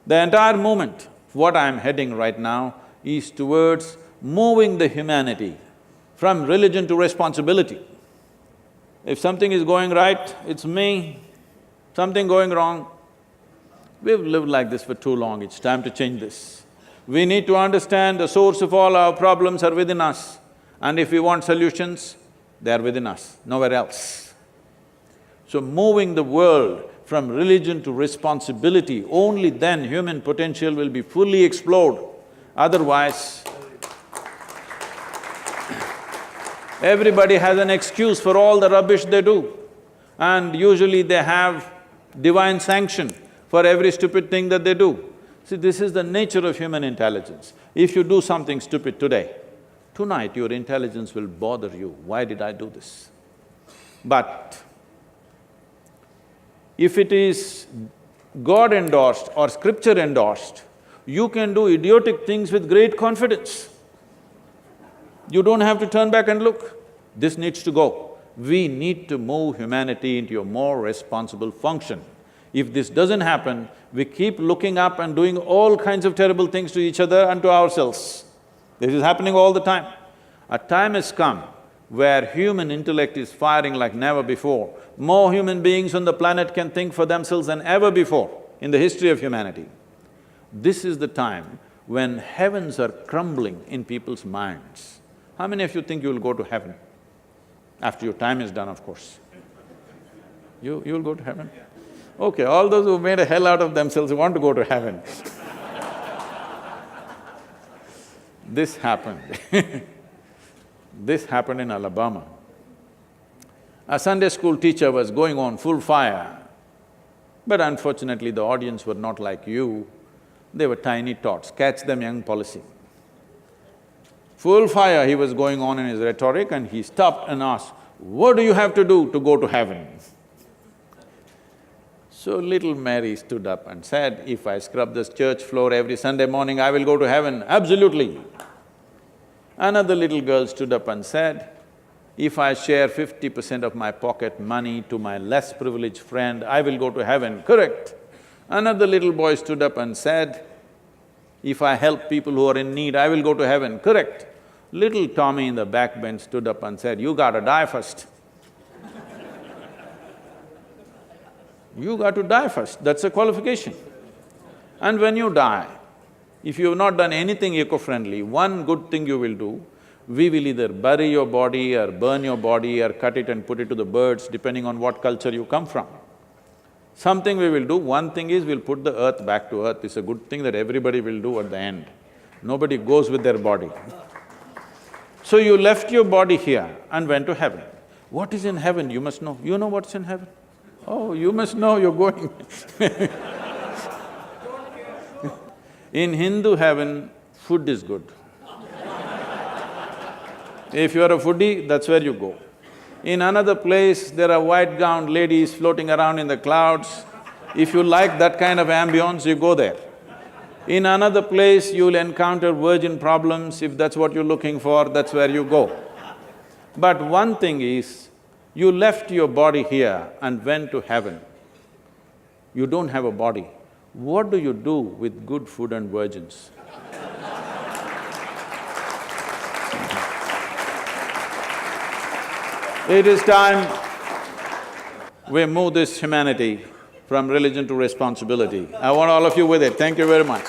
The entire movement, what I'm heading right now, is towards moving the humanity from religion to responsibility. If something is going right, it's me, something going wrong. We've lived like this for too long, it's time to change this. We need to understand the source of all our problems are within us, and if we want solutions, they are within us, nowhere else. So moving the world from religion to responsibility, only then human potential will be fully explored. Otherwise, everybody has an excuse for all the rubbish they do, and usually they have divine sanction for every stupid thing that they do. See, this is the nature of human intelligence. If you do something stupid today, tonight your intelligence will bother you, why did I do this? But if it is God-endorsed or scripture-endorsed, you can do idiotic things with great confidence. You don't have to turn back and look. This needs to go. We need to move humanity into a more responsible function. If this doesn't happen, we keep looking up and doing all kinds of terrible things to each other and to ourselves. This is happening all the time. A time has come where human intellect is firing like never before. More human beings on the planet can think for themselves than ever before in the history of humanity. This is the time when heavens are crumbling in people's minds. How many of you think you'll go to heaven? After your time is done, of course. You'll go to heaven? Okay, all those who made a hell out of themselves want to go to heaven. This happened. This happened in Alabama. A Sunday school teacher was going on full fire, but unfortunately the audience were not like you, they were tiny tots, catch them young policy. Full fire he was going on in his rhetoric, and he stopped and asked, "What do you have to do to go to heaven?" So little Mary stood up and said, "If I scrub this church floor every Sunday morning, I will go to heaven, absolutely." Another little girl stood up and said, "If I share 50% of my pocket money to my less privileged friend, I will go to heaven, correct?" Another little boy stood up and said, "If I help people who are in need, I will go to heaven, correct?" Little Tommy in the back bench stood up and said, "You gotta die first." You got to die first, that's a qualification. And when you die, if you have not done anything eco-friendly, one good thing you will do, we will either bury your body or burn your body or cut it and put it to the birds, depending on what culture you come from. Something we will do, one thing is we'll put the earth back to earth, it's a good thing that everybody will do at the end. Nobody goes with their body. So you left your body here and went to heaven. What is in heaven, you must know. You know what's in heaven? Oh, you must know, you're going In Hindu heaven, food is good. If you're a foodie, that's where you go. In another place, there are white-gowned ladies floating around in the clouds. If you like that kind of ambience, you go there. In another place, you'll encounter virgin problems. If that's what you're looking for, that's where you go. But one thing is, you left your body here and went to heaven. You don't have a body. What do you do with good food and virgins? It is time we move this humanity from religion to responsibility. I want all of you with it. Thank you very much.